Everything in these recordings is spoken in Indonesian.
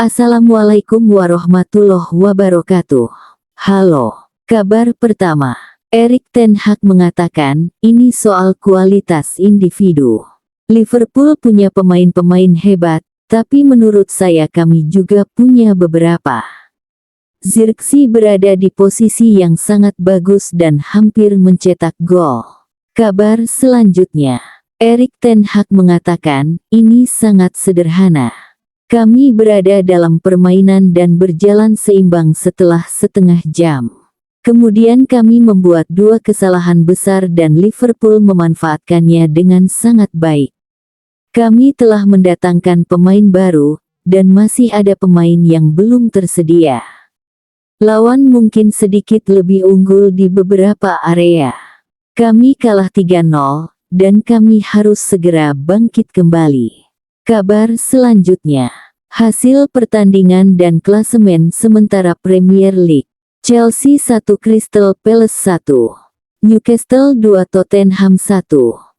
Assalamualaikum warahmatullahi wabarakatuh. Halo, kabar pertama. Erik ten Hag mengatakan, ini soal kualitas individu. Liverpool punya pemain-pemain hebat, tapi menurut saya kami juga punya beberapa. Zirkzee berada di posisi yang sangat bagus dan hampir mencetak gol. Kabar selanjutnya. Erik ten Hag mengatakan, ini sangat sederhana. Kami berada dalam permainan dan berjalan seimbang setelah setengah jam. Kemudian kami membuat 2 kesalahan besar dan Liverpool memanfaatkannya dengan sangat baik. Kami telah mendatangkan pemain baru, dan masih ada pemain yang belum tersedia. Lawan mungkin sedikit lebih unggul di beberapa area. Kami kalah 3-0, dan kami harus segera bangkit kembali. Kabar selanjutnya. Hasil pertandingan dan klasemen sementara Premier League. Chelsea 1 Crystal Palace 1. Newcastle 2 Tottenham 1.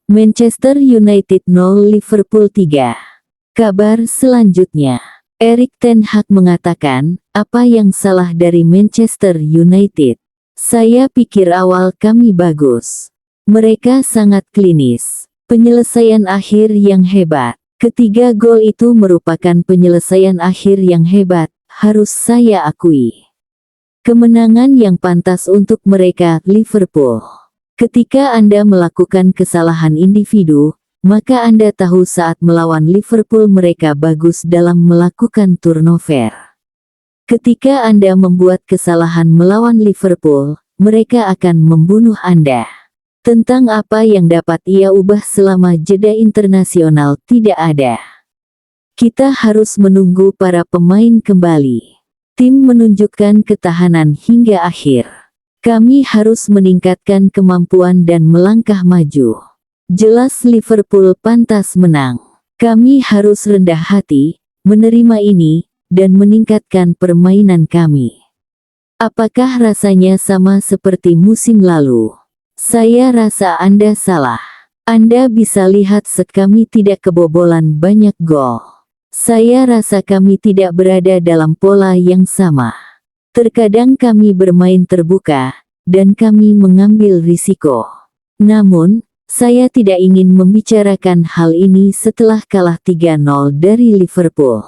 Manchester United 0 Liverpool 3. Kabar selanjutnya. Erik ten Hag mengatakan, apa yang salah dari Manchester United? Saya pikir awal kami bagus. Mereka sangat klinis. Penyelesaian akhir yang hebat. Ketiga gol itu merupakan penyelesaian akhir yang hebat, harus saya akui. Kemenangan yang pantas untuk mereka, Liverpool. Ketika Anda melakukan kesalahan individu, maka Anda tahu saat melawan Liverpool mereka bagus dalam melakukan turnover. Ketika Anda membuat kesalahan melawan Liverpool, mereka akan membunuh Anda. Tentang apa yang dapat ia ubah selama jeda internasional tidak ada. Kita harus menunggu para pemain kembali. Tim menunjukkan ketahanan hingga akhir. Kami harus meningkatkan kemampuan dan melangkah maju. Jelas Liverpool pantas menang. Kami harus rendah hati, menerima ini, dan meningkatkan permainan kami. Apakah rasanya sama seperti musim lalu? Saya rasa Anda salah. Anda bisa lihat kami tidak kebobolan banyak gol. Saya rasa kami tidak berada dalam pola yang sama. Terkadang kami bermain terbuka, dan kami mengambil risiko. Namun, saya tidak ingin membicarakan hal ini setelah kalah 3-0 dari Liverpool.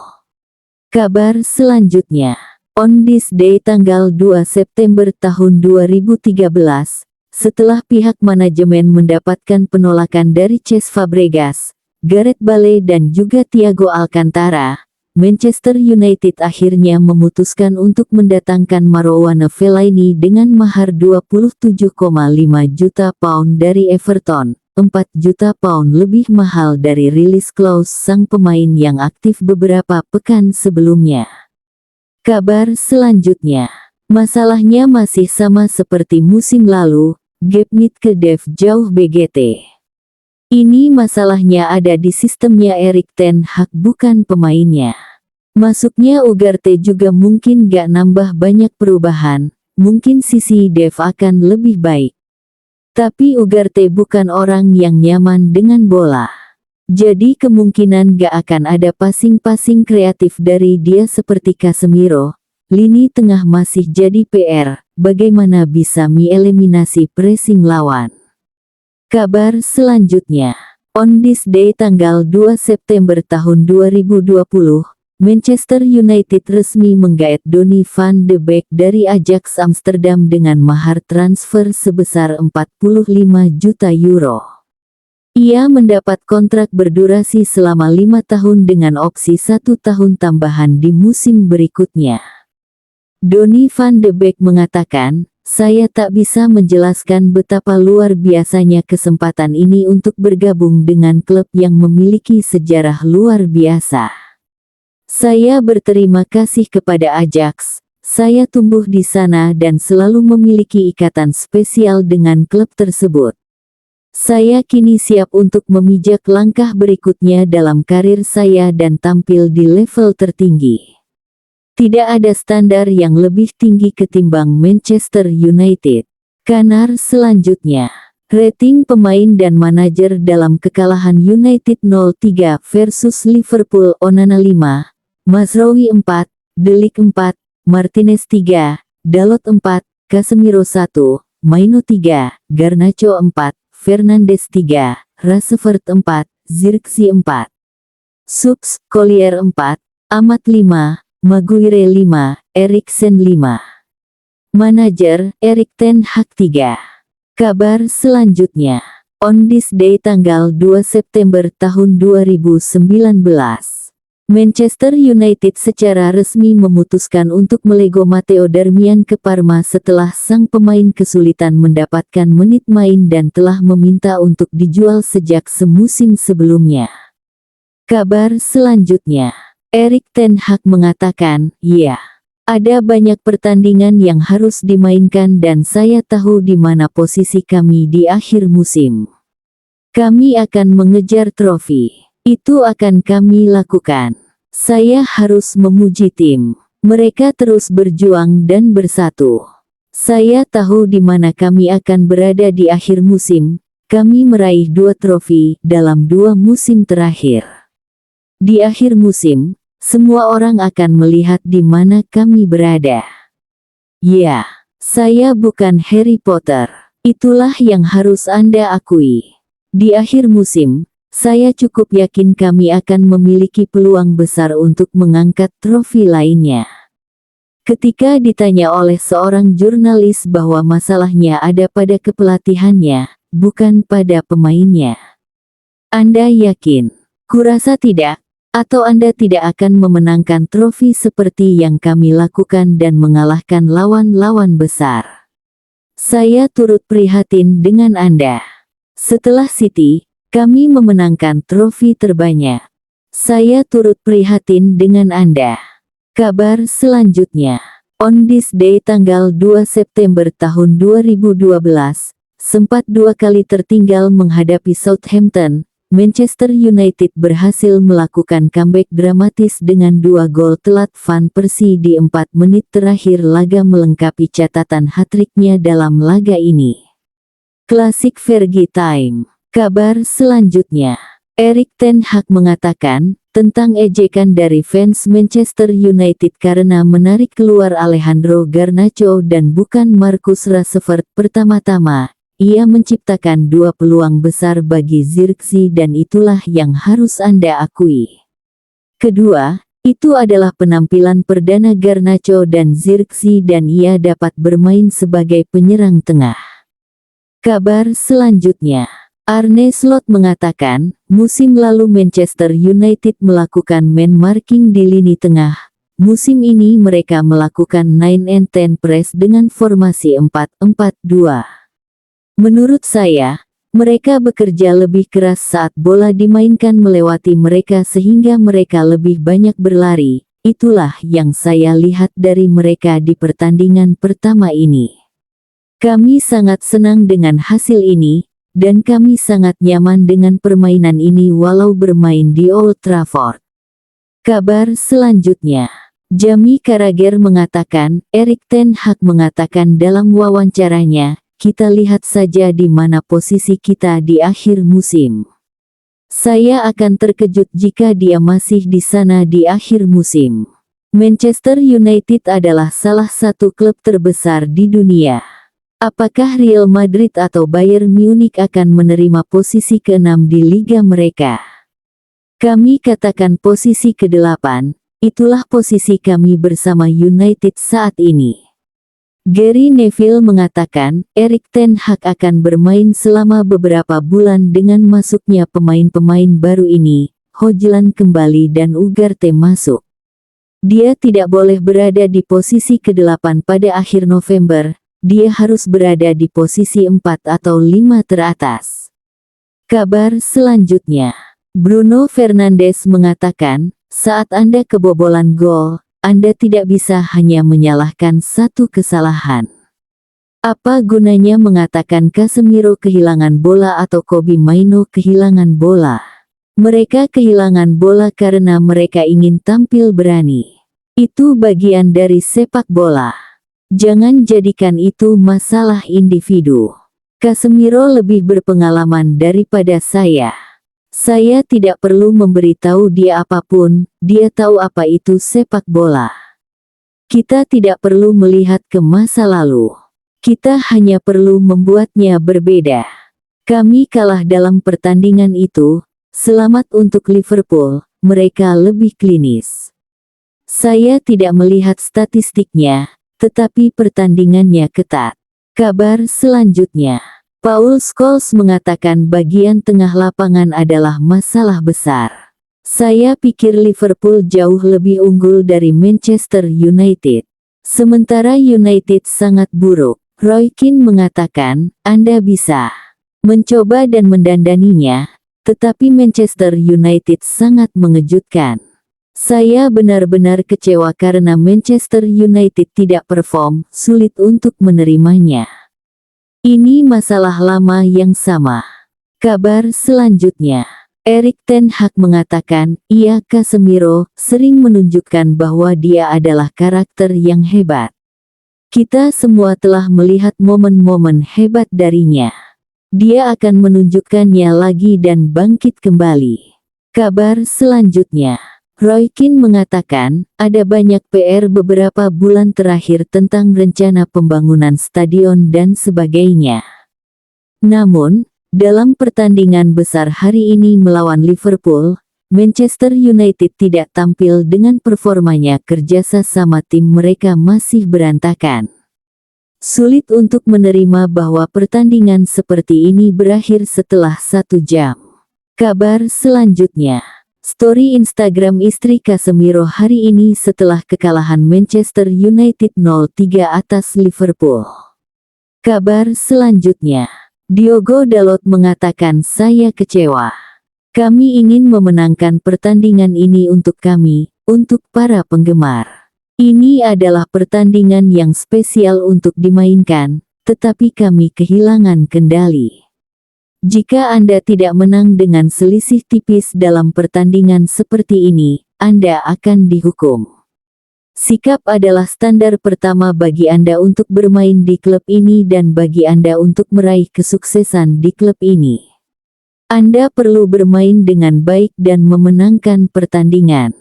Kabar selanjutnya. On this day tanggal 2 September tahun 2013, setelah pihak manajemen mendapatkan penolakan dari Cesc Fabregas, Gareth Bale dan juga Thiago Alcantara, Manchester United akhirnya memutuskan untuk mendatangkan Marouane Fellaini dengan mahar 27,5 juta pound dari Everton, 4 juta pound lebih mahal dari release clause sang pemain yang aktif beberapa pekan sebelumnya. Kabar selanjutnya. Masalahnya masih sama seperti musim lalu. Gap mid ke dev jauh BGT. Ini masalahnya ada di sistemnya Erik ten Hag bukan pemainnya. Masuknya Ugarte juga mungkin gak nambah banyak perubahan, mungkin sisi dev akan lebih baik. Tapi Ugarte bukan orang yang nyaman dengan bola. Jadi kemungkinan gak akan ada passing-passing kreatif dari dia seperti Casemiro. Lini tengah masih jadi PR, bagaimana bisa mengeliminasi pressing lawan. Kabar selanjutnya. On this day tanggal 2 September tahun 2020, Manchester United resmi menggaet Donny van de Beek dari Ajax Amsterdam dengan mahar transfer sebesar 45 juta euro. Ia mendapat kontrak berdurasi selama 5 tahun dengan opsi 1 tahun tambahan di musim berikutnya. Donny van de Beek mengatakan, saya tak bisa menjelaskan betapa luar biasanya kesempatan ini untuk bergabung dengan klub yang memiliki sejarah luar biasa. Saya berterima kasih kepada Ajax, saya tumbuh di sana dan selalu memiliki ikatan spesial dengan klub tersebut. Saya kini siap untuk memijak langkah berikutnya dalam karir saya dan tampil di level tertinggi. Tidak ada standar yang lebih tinggi ketimbang Manchester United. Kabar selanjutnya. Rating pemain dan manajer dalam kekalahan United 0-3 versus Liverpool. Onana 5, Mazraoui 4, De Ligt 4, Martinez 3, Dalot 4, Casemiro 1, Maino 3, Garnacho 4, Fernandes 3, Rashford 4, Zirkzee 4. Subs, Collier 4, Amat 5, Maguire 5, Eriksen 5. Manajer, Erik ten Hag 3. Kabar selanjutnya. On this day tanggal 2 September tahun 2019. Manchester United secara resmi memutuskan untuk melego Matteo Darmian ke Parma setelah sang pemain kesulitan mendapatkan menit main dan telah meminta untuk dijual sejak semusim sebelumnya. Kabar selanjutnya. Erik ten Hag mengatakan, "Ya, ada banyak pertandingan yang harus dimainkan dan saya tahu di mana posisi kami di akhir musim. Kami akan mengejar trofi. Itu akan kami lakukan. Saya harus memuji tim. Mereka terus berjuang dan bersatu. Saya tahu di mana kami akan berada di akhir musim. Kami meraih 2 trofi dalam 2 musim terakhir. Di akhir musim, semua orang akan melihat di mana kami berada. Ya, saya bukan Harry Potter. Itulah yang harus Anda akui. Di akhir musim, saya cukup yakin kami akan memiliki peluang besar untuk mengangkat trofi lainnya." Ketika ditanya oleh seorang jurnalis bahwa masalahnya ada pada kepelatihannya, bukan pada pemainnya. "Anda yakin?" "Kurasa tidak. Atau Anda tidak akan memenangkan trofi seperti yang kami lakukan dan mengalahkan lawan-lawan besar. Saya turut prihatin dengan Anda. Setelah City, kami memenangkan trofi terbanyak. Saya turut prihatin dengan Anda." Kabar selanjutnya. On this day tanggal 2 September tahun 2012, sempat 2 kali tertinggal menghadapi Southampton, Manchester United berhasil melakukan comeback dramatis dengan 2 gol telat Van Persie di 4 menit terakhir laga melengkapi catatan hat-tricknya dalam laga ini. Klasik Fergie Time. Kabar selanjutnya. Erik ten Hag mengatakan, tentang ejekan dari fans Manchester United karena menarik keluar Alejandro Garnacho dan bukan Marcus Rashford. Pertama-tama, ia menciptakan 2 peluang besar bagi Zirkzee dan itulah yang harus Anda akui. Kedua, itu adalah penampilan perdana Garnacho dan Zirkzee dan ia dapat bermain sebagai penyerang tengah. Kabar selanjutnya. Arne Slot mengatakan, musim lalu Manchester United melakukan man marking di lini tengah. Musim ini mereka melakukan 9 and 10 press dengan formasi 4-4-2. Menurut saya, mereka bekerja lebih keras saat bola dimainkan melewati mereka sehingga mereka lebih banyak berlari. Itulah yang saya lihat dari mereka di pertandingan pertama ini. Kami sangat senang dengan hasil ini, dan kami sangat nyaman dengan permainan ini walau bermain di Old Trafford. Kabar selanjutnya. Jamie Carragher mengatakan, Erik ten Hag mengatakan dalam wawancaranya, "Kita lihat saja di mana posisi kita di akhir musim. Saya akan terkejut jika dia masih di sana di akhir musim." Manchester United adalah salah satu klub terbesar di dunia. Apakah Real Madrid atau Bayern Munich akan menerima posisi ke-6 di liga mereka? Kami katakan posisi ke-8, itulah posisi kami bersama United saat ini. Gary Neville mengatakan, Erik ten Hag akan bermain selama beberapa bulan dengan masuknya pemain-pemain baru ini, Hojlund kembali dan Ugarte masuk. Dia tidak boleh berada di posisi ke-8 pada akhir November. Dia harus berada di posisi 4 atau 5 teratas. Kabar selanjutnya. Bruno Fernandes mengatakan, saat Anda kebobolan gol, Anda tidak bisa hanya menyalahkan satu kesalahan. Apa gunanya mengatakan Casemiro kehilangan bola atau Kobbie Mainoo kehilangan bola? Mereka kehilangan bola karena mereka ingin tampil berani. Itu bagian dari sepak bola. Jangan jadikan itu masalah individu. Casemiro lebih berpengalaman daripada saya. Saya tidak perlu memberitahu dia apapun, dia tahu apa itu sepak bola. Kita tidak perlu melihat ke masa lalu. Kita hanya perlu membuatnya berbeda. Kami kalah dalam pertandingan itu. Selamat untuk Liverpool, mereka lebih klinis. Saya tidak melihat statistiknya, tetapi pertandingannya ketat. Kabar selanjutnya. Paul Scholes mengatakan bagian tengah lapangan adalah masalah besar. Saya pikir Liverpool jauh lebih unggul dari Manchester United. Sementara United sangat buruk. Roy Keane mengatakan, Anda bisa mencoba dan mendandaninya, tetapi Manchester United sangat mengejutkan. Saya benar-benar kecewa karena Manchester United tidak perform, sulit untuk menerimanya. Ini masalah lama yang sama. Kabar selanjutnya. Erik ten Hag mengatakan, Casemiro sering menunjukkan bahwa dia adalah karakter yang hebat. Kita semua telah melihat momen-momen hebat darinya. Dia akan menunjukkannya lagi dan bangkit kembali. Kabar selanjutnya. Roy Keane mengatakan, ada banyak PR beberapa bulan terakhir tentang rencana pembangunan stadion dan sebagainya. Namun, dalam pertandingan besar hari ini melawan Liverpool, Manchester United tidak tampil dengan performanya, kerjasama sama tim mereka masih berantakan. Sulit untuk menerima bahwa pertandingan seperti ini berakhir setelah 1 jam. Kabar selanjutnya. Story Instagram istri Casemiro hari ini setelah kekalahan Manchester United 0-3 atas Liverpool. Kabar selanjutnya. Diogo Dalot mengatakan saya kecewa. Kami ingin memenangkan pertandingan ini untuk kami, untuk para penggemar. Ini adalah pertandingan yang spesial untuk dimainkan, tetapi kami kehilangan kendali. Jika Anda tidak menang dengan selisih tipis dalam pertandingan seperti ini, Anda akan dihukum. Sikap adalah standar pertama bagi Anda untuk bermain di klub ini dan bagi Anda untuk meraih kesuksesan di klub ini. Anda perlu bermain dengan baik dan memenangkan pertandingan.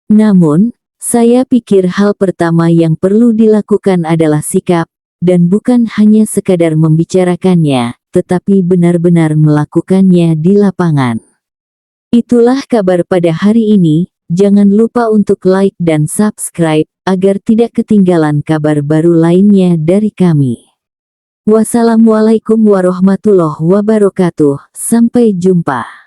Namun, saya pikir hal pertama yang perlu dilakukan adalah sikap, dan bukan hanya sekadar membicarakannya, tetapi benar-benar melakukannya di lapangan. Itulah kabar pada hari ini. Jangan lupa untuk like dan subscribe, agar tidak ketinggalan kabar baru lainnya dari kami. Wassalamualaikum warahmatullahi wabarakatuh. Sampai jumpa.